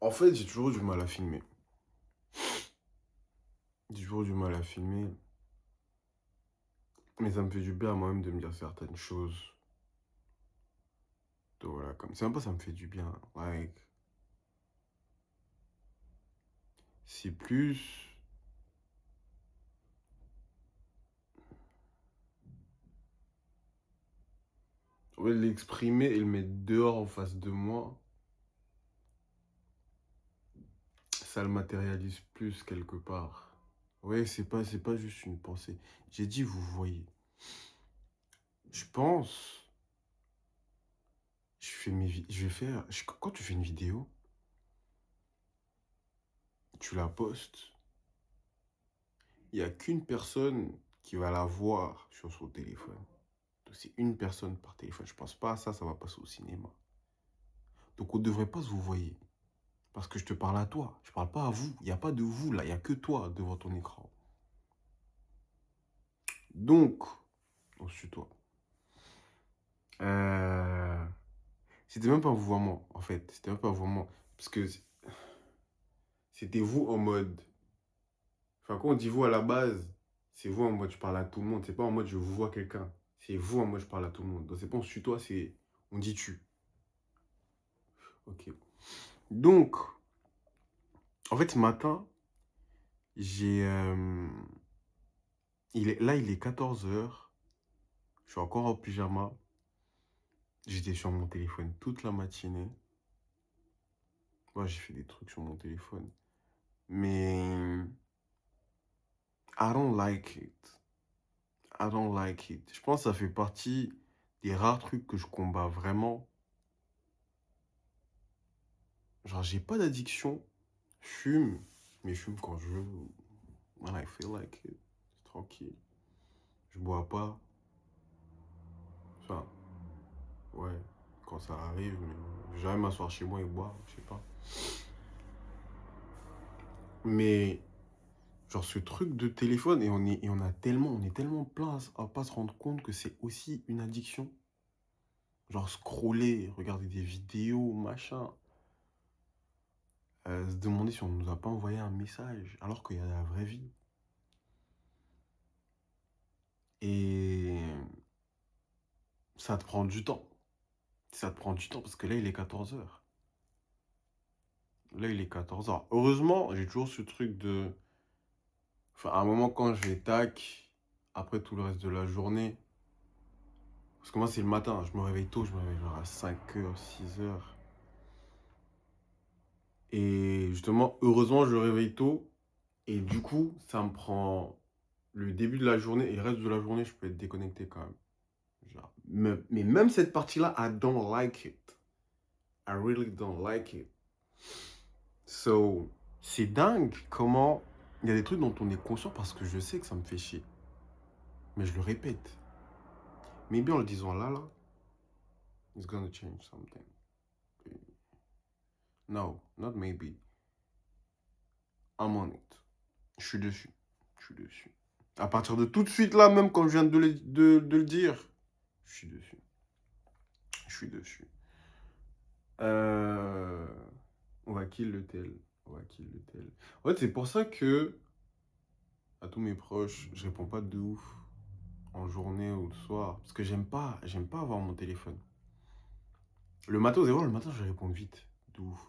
En fait, j'ai toujours eu du mal à filmer. J'ai toujours eu du mal à filmer, mais ça me fait du bien à moi-même de me dire certaines choses. Donc voilà, comme c'est même pas ça me fait du bien. Like, c'est plus. Ouais, l'exprimer et le mettre dehors en face de moi, ça le matérialise plus quelque part. Ouais, c'est pas juste une pensée. J'ai dit, vous voyez. Je pense, je vais faire, quand tu fais une vidéo, tu la postes, il n'y a qu'une personne qui va la voir sur son téléphone. Donc c'est une personne par téléphone. Je pense pas à ça, ça va passer au cinéma. Donc on ne devrait pas se vous voyez. Parce que je te parle à toi. Je parle pas à vous. Il n'y a pas de vous là. Il n'y a que toi devant ton écran. Donc, on se tutoie. Euh, C'était même pas un vouvoiement, en fait. C'était même pas un vouvoiement. Parce que c'était vous en mode. Enfin, quand on dit vous à la base, c'est vous en mode je parle à tout le monde. C'est pas en mode je vous vois quelqu'un. C'est vous en mode je parle à tout le monde. Donc c'est pas on se tutoie, c'est on dit tu. Ok. Donc, en fait, ce matin, j'ai. Il est 14 heures. Je suis encore en pyjama. J'étais sur mon téléphone toute la matinée. Moi, j'ai fait des trucs sur mon téléphone. Mais I don't like it. I don't like it. Je pense que ça fait partie des rares trucs que je combats vraiment. Genre, j'ai pas d'addiction. Je fume, mais je fume quand je veux. When I feel like it. C'est tranquille. Je bois pas. Enfin, ouais, quand ça arrive, mais je vais jamais m'asseoir chez moi et boire, je sais pas. Mais, genre, ce truc de téléphone, on est tellement plein à pas se rendre compte que c'est aussi une addiction. Genre, scroller, regarder des vidéos, machin. Se demander si on nous a pas envoyé un message, alors qu'il y a la vraie vie. Et ça te prend du temps. Ça te prend du temps parce que là, il est 14 heures. Là, il est 14 heures. Heureusement, j'ai toujours ce truc de. Enfin, à un moment, quand je vais tac, après tout le reste de la journée. Parce que moi, c'est le matin. Je me réveille tôt. Je me réveille genre à 5 heures, 6 heures. Et justement, heureusement, je me réveille tôt. Et du coup, ça me prend le début de la journée et le reste de la journée, je peux être déconnecté quand même. Genre, mais même cette partie-là, I don't like it. I really don't like it. So, c'est dingue comment il y a des trucs dont on est conscient parce que je sais que ça me fait chier. Mais je le répète. Maybe en le disant là, it's gonna change something. No, not maybe. I'm on it. Je suis dessus. Je suis dessus. À partir de tout de suite là, même quand je viens de le dire, je suis dessus. Je suis dessus. Euh... On va kill le tel. On va kill le tel. En fait, c'est pour ça que à tous mes proches, je réponds pas de ouf en journée ou le soir. Parce que j'aime pas avoir mon téléphone. Le matin, vous allez voir, le matin, je vais répondre vite. De ouf.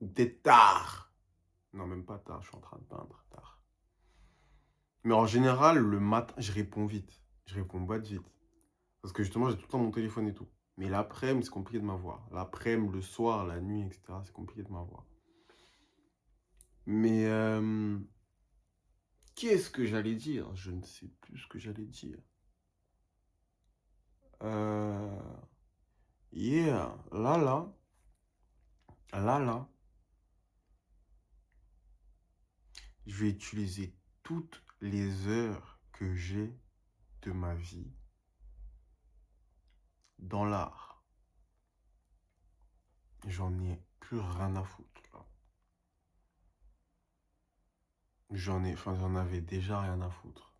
Ou peut-être tard. Non, même pas tard, je suis en train de peindre tard. Mais en général, le matin, je réponds vite. Je réponds pas vite. Parce que justement, j'ai tout le temps mon téléphone et tout. Mais l'après-midi, c'est compliqué de m'avoir. L'après-midi, le soir, la nuit, etc., c'est compliqué de m'avoir. Mais qu'est-ce que j'allais dire? Je ne sais plus ce que j'allais dire. Euh, yeah, là, je vais utiliser toutes les heures que j'ai de ma vie dans l'art. J'en ai plus rien à foutre, là. J'en avais déjà rien à foutre.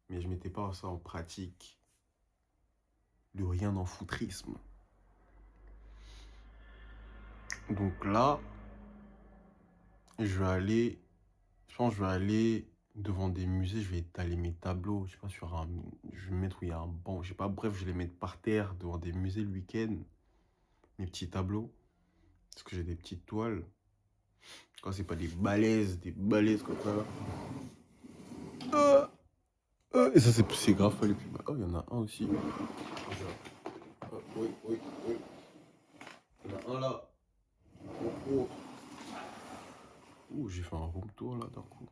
Mais je mettais pas ça en pratique. Le rien d'en foutrisme. Donc là, je vais aller, je pense que je vais aller devant des musées, je vais étaler mes tableaux, je sais pas, je vais mettre où il y a un banc, je sais pas, bref, je vais les mettre par terre devant des musées le week-end, mes petits tableaux, parce que j'ai des petites toiles. Quand c'est pas des balaises comme ça là. Et ça, c'est grave pas les plus bas. Oh, il y en a un aussi. Oui, oui, oui. Il y en a un là. Oh, oh. Ouh, j'ai fait un room tour là d'un coup.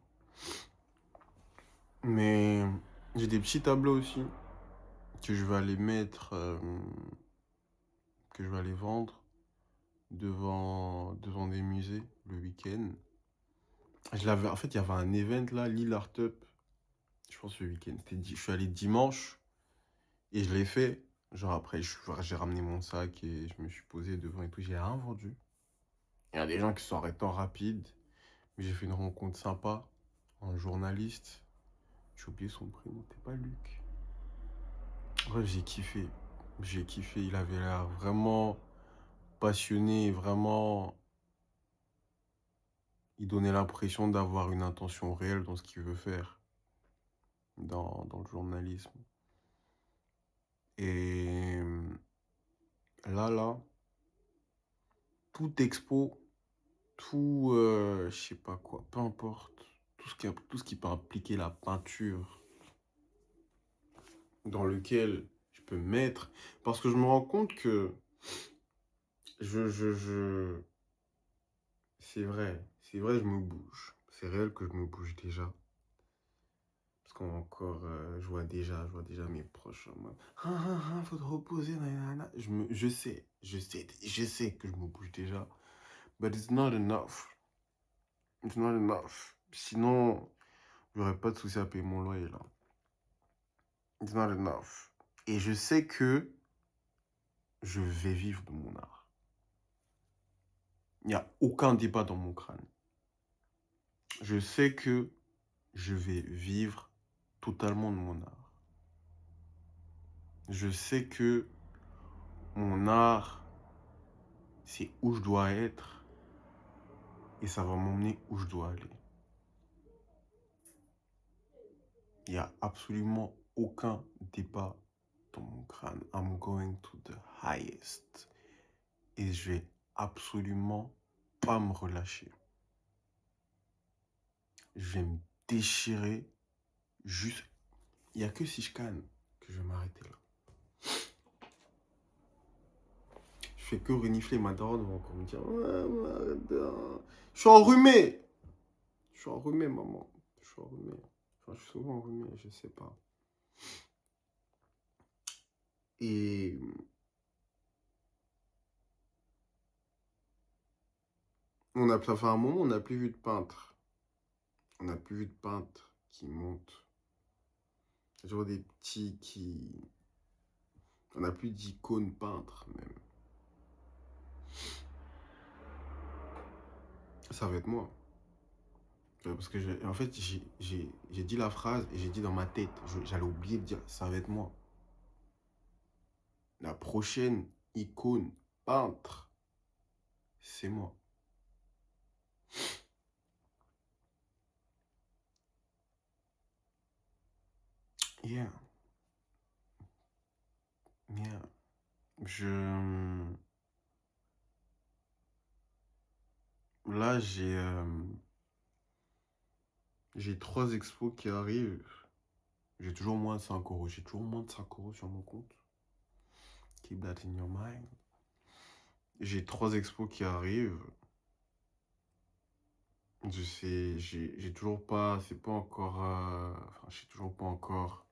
Mais j'ai des petits tableaux aussi que je vais aller mettre, que je vais aller vendre devant des musées le week-end. En fait, il y avait un event là, Lille Art Up, je pense le week-end. Je suis allé dimanche et je l'ai fait. Genre après, j'ai ramené mon sac et je me suis posé devant et tout. J'ai rien vendu. Il y a des gens qui sont arrêtés en rapide. Mais j'ai fait une rencontre sympa. Un journaliste. J'ai oublié son prénom, c'était pas Luc. Bref, j'ai kiffé. J'ai kiffé. Il avait l'air vraiment passionné, vraiment. Il donnait l'impression d'avoir une intention réelle dans ce qu'il veut faire dans le journalisme. Et là, tout expo, tout, je sais pas quoi, peu importe, tout ce qui peut impliquer la peinture, dans lequel je peux me mettre, parce que je me rends compte que je... c'est vrai, je me bouge. C'est réel que je me bouge déjà. Parce qu'encore, je vois déjà mes proches en mode, faut te reposer, nanana. Je sais que je me bouge déjà. But it's not enough. It's not enough. Sinon, j'aurais pas de souci à payer mon loyer là. It's not enough. Et je sais que je vais vivre de mon art. Il n'y a aucun débat dans mon crâne. Je sais que je vais vivre totalement de mon art. Je sais que mon art, c'est où je dois être et ça va m'emmener où je dois aller. Il n'y a absolument aucun débat dans mon crâne. I'm going to the highest. Et je vais absolument pas me relâcher. Je vais me déchirer juste. Il n'y a que si je canne que je vais m'arrêter là. Je fais que renifler ma daronne, va encore me dire ouais, arrête, je suis enrhumé. Je suis enrhumé, maman. Je suis enrhumé. Enfin, je suis souvent enrhumé, je sais pas. Et ça fait un moment, on n'a plus vu de peintre. On n'a plus vu de peintre qui monte. Genre des petits qui... On n'a plus d'icônes peintres, même. Ça va être moi. Parce que, en fait, j'ai dit la phrase et j'ai dit dans ma tête, j'allais oublier de dire, ça va être moi. La prochaine icône peintre, c'est moi. Yeah. Yeah. Là, j'ai 3 expos qui arrivent. J'ai toujours moins de 5 euros. J'ai toujours moins de 5 euros sur mon compte. Keep that in your mind. J'ai 3 expos qui arrivent. Je sais, j'ai toujours pas, c'est pas encore, enfin, je sais toujours pas encore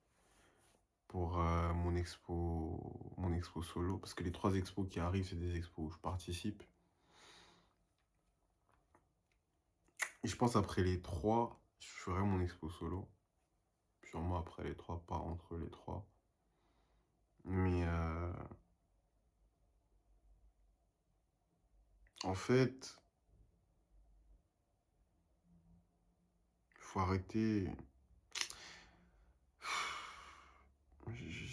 pour mon expo solo, parce que les 3 expos qui arrivent, c'est des expos où je participe. Et je pense après les 3, je ferai mon expo solo. Sûrement après les 3, pas entre les 3. Mais en fait, faut arrêter.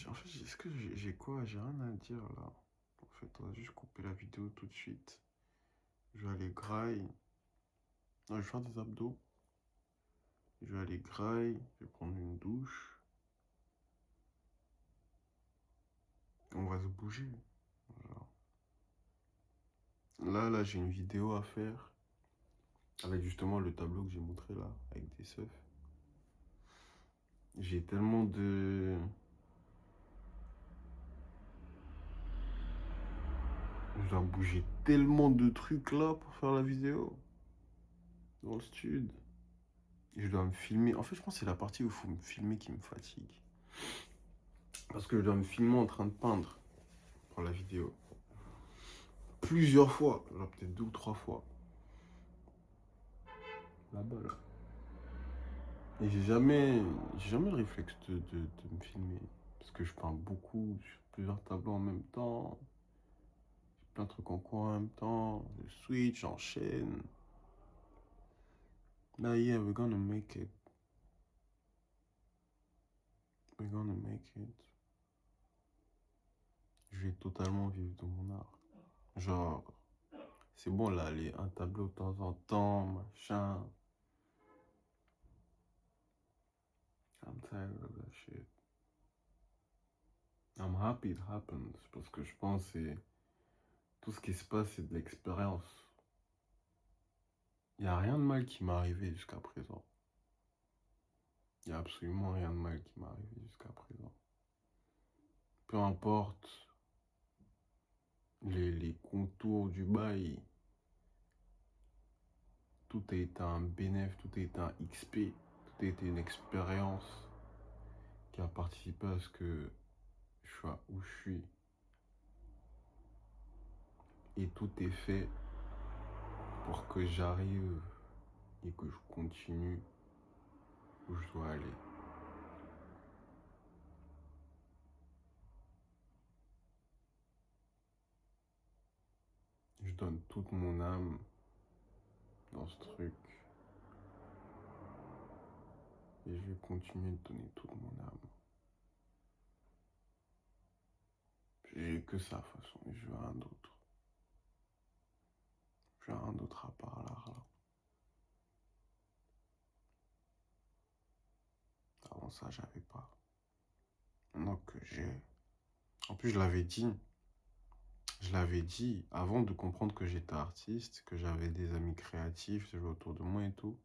En fait, est-ce que j'ai quoi? J'ai rien à dire là. En fait, on va juste couper la vidéo tout de suite. Je vais aller graille. Non, je vais faire des abdos. Je vais aller graille. Je vais prendre une douche. On va se bouger. Genre. Là, j'ai une vidéo à faire. Avec justement le tableau que j'ai montré là. Avec des seufs. J'ai tellement de... Je dois bouger tellement de trucs là pour faire la vidéo. Dans le stud. Je dois me filmer. En fait, je pense que c'est la partie où il faut me filmer qui me fatigue. Parce que je dois me filmer en train de peindre pour la vidéo. Plusieurs fois. Genre peut-être 2 ou 3 fois. Là-bas, là. Et j'ai jamais le réflexe de me filmer. Parce que je peins beaucoup sur plusieurs tableaux en même temps. J'ai plein de trucs en cours en même temps. Je switch, j'enchaîne. Là, yeah, we're gonna make it. We're gonna make it. Je vais totalement vivre de mon art. Genre, c'est bon là, aller un tableau de temps en temps, machin. I'm tired of that shit. I'm happy it happens. Parce que je pense que tout ce qui se passe, c'est de l'expérience. Il n'y a rien de mal qui m'est arrivé jusqu'à présent. Il n'y a absolument rien de mal qui m'est arrivé jusqu'à présent. Peu importe les contours du bail, tout a été un bénéfice, tout a été un XP, tout a été une expérience qui a participé à ce que je sois où je suis. Et tout est fait pour que j'arrive et que je continue où je dois aller. Je donne toute mon âme dans ce truc. Et je vais continuer de donner toute mon âme. J'ai que ça, de toute façon, et je veux rien d'autre. Je veux rien d'autre à part l'art, là. Avant ça, j'avais pas. Maintenant que j'ai... En plus, je l'avais dit avant de comprendre que j'étais artiste, que j'avais des amis créatifs autour de moi et tout.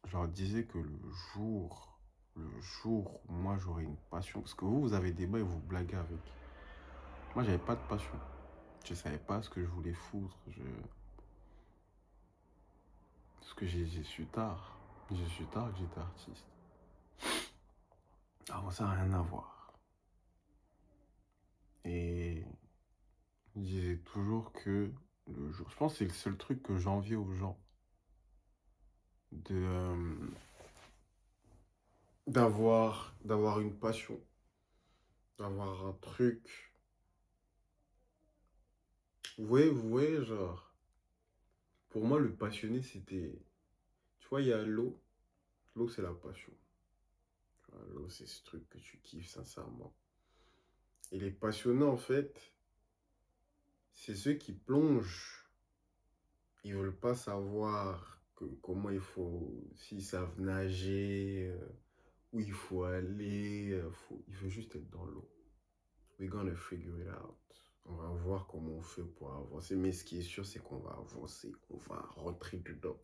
Je leur disais que le jour où moi j'aurai une passion, parce que vous avez des bails et vous blaguez avec. Moi, j'avais pas de passion. Je savais pas ce que je voulais foutre. Parce que j'ai su tard. J'ai su tard que j'étais artiste. Avant ça, rien à voir. Et je disais toujours que le jour... Je pense que c'est le seul truc que j'envie aux gens. D'avoir une passion. D'avoir un truc. Vous voyez, genre... Pour moi, le passionné, c'était... Tu vois, il y a l'eau. L'eau, c'est la passion. Tu vois, l'eau, c'est ce truc que tu kiffes sincèrement. Et les passionnés, en fait, c'est ceux qui plongent. Ils veulent pas savoir comment il faut, s'ils savent nager, où il faut aller. Il veut juste être dans l'eau. We're gonna figure it out. On va voir comment on fait pour avancer. Mais ce qui est sûr, c'est qu'on va avancer. On va rentrer dedans.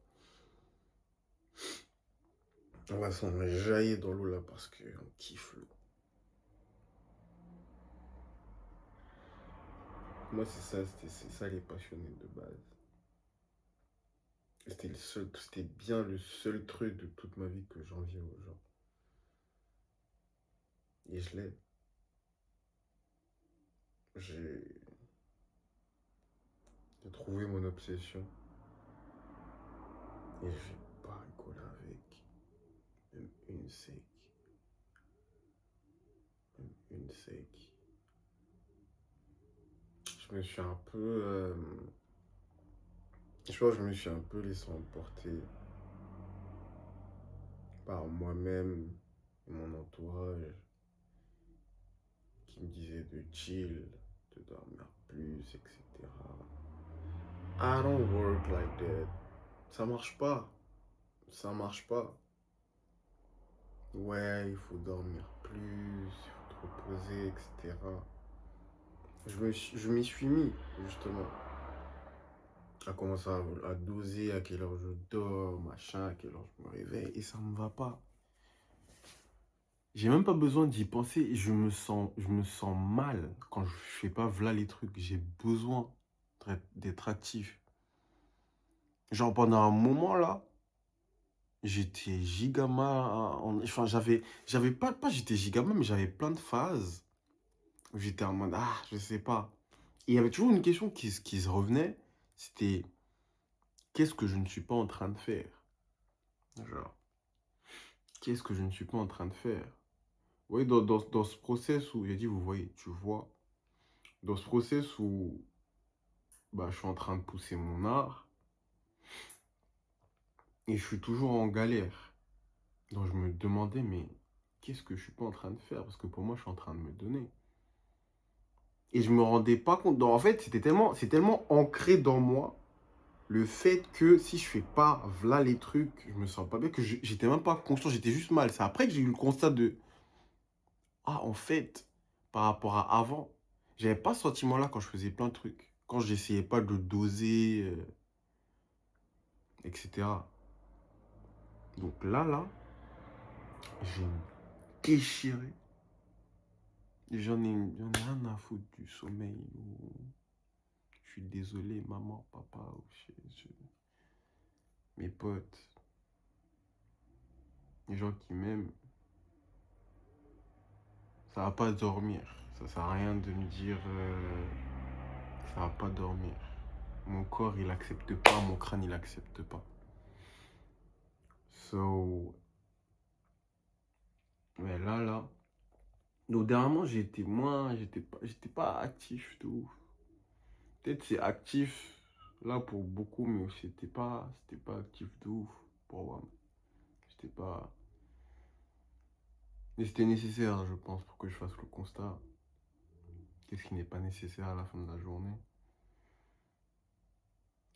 On va s'enjailler dans l'eau là parce qu'on kiffe l'eau. Moi, c'est ça les passionnés de base. C'était bien le seul truc de toute ma vie que j'enviais aux gens. Et je l'ai. J'ai trouvé mon obsession. Et je vais pas rigoler avec. Même une sec. Même une sec. Je me suis un peu... je pense que je me suis un peu laissé emporter par moi-même et mon entourage qui me disait de chill, de dormir plus, etc. I don't work like that. Ça marche pas. Ça marche pas. Ouais, il faut dormir plus, il faut te reposer, etc. Je m'y suis mis, justement, à commencer à doser à quelle heure je dors, machin, à quelle heure je me réveille, et ça me va pas. J'ai même pas besoin d'y penser, et je me sens mal quand je fais pas voilà les trucs. J'ai besoin d'être actif. Genre pendant un moment là, j'étais gigama, enfin j'avais pas j'étais gigama, mais j'avais plein de phases où j'étais en mode, ah, je sais pas. Et il y avait toujours une question qui se revenait, c'était, qu'est-ce que je ne suis pas en train de faire? Genre, qu'est-ce que je ne suis pas en train de faire? Vous voyez, dans ce process où, j'ai dit, vous voyez, tu vois, dans ce process où bah, je suis en train de pousser mon art et je suis toujours en galère. Donc je me demandais, mais qu'est-ce que je suis pas en train de faire? Parce que pour moi, je suis en train de me donner. Et je me rendais pas compte. En fait, c'est tellement ancré dans moi le fait que si je fais pas voilà les trucs, je me sens pas bien, que j'étais même pas conscient, j'étais juste mal. C'est après que j'ai eu le constat de, ah, en fait, par rapport à avant, j'avais pas ce sentiment-là quand je faisais plein de trucs. Quand j'essayais pas de doser, etc. Donc là, j'ai déchiré. J'en ai rien à foutre du sommeil. Je suis désolé, maman, papa, mes potes, les gens qui m'aiment. Ça va pas dormir. Ça sert à rien de me dire ça va pas dormir. Mon corps, il accepte pas, mon crâne, il accepte pas. So, mais là. Donc, dernièrement, j'étais pas actif de ouf. Peut-être c'est actif là pour beaucoup, mais c'était pas actif de ouf pour moi. C'était pas. Mais c'était nécessaire, je pense, pour que je fasse le constat. Qu'est-ce qui n'est pas nécessaire à la fin de la journée?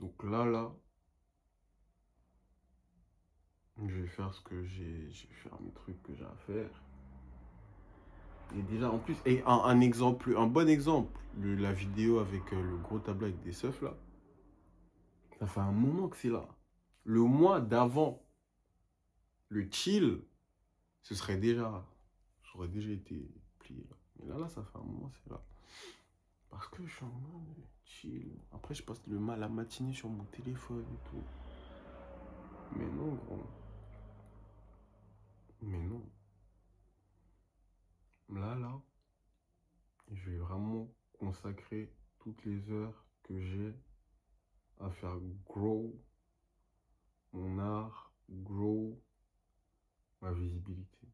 Donc là, je vais faire ce que je vais faire mes trucs que j'ai à faire. Et déjà, en plus, et un exemple, un bon exemple, la vidéo avec le gros tableau avec des seufs là, ça fait un moment que c'est là. Le mois d'avant, le chill, j'aurais déjà été plié là. Mais là, ça fait un moment, c'est là. Parce que je suis en mode chill. Après, je passe la matinée sur mon téléphone et tout. Mais non, gros. Mais non. Là, je vais vraiment consacrer toutes les heures que j'ai à faire grow mon art, grow ma visibilité.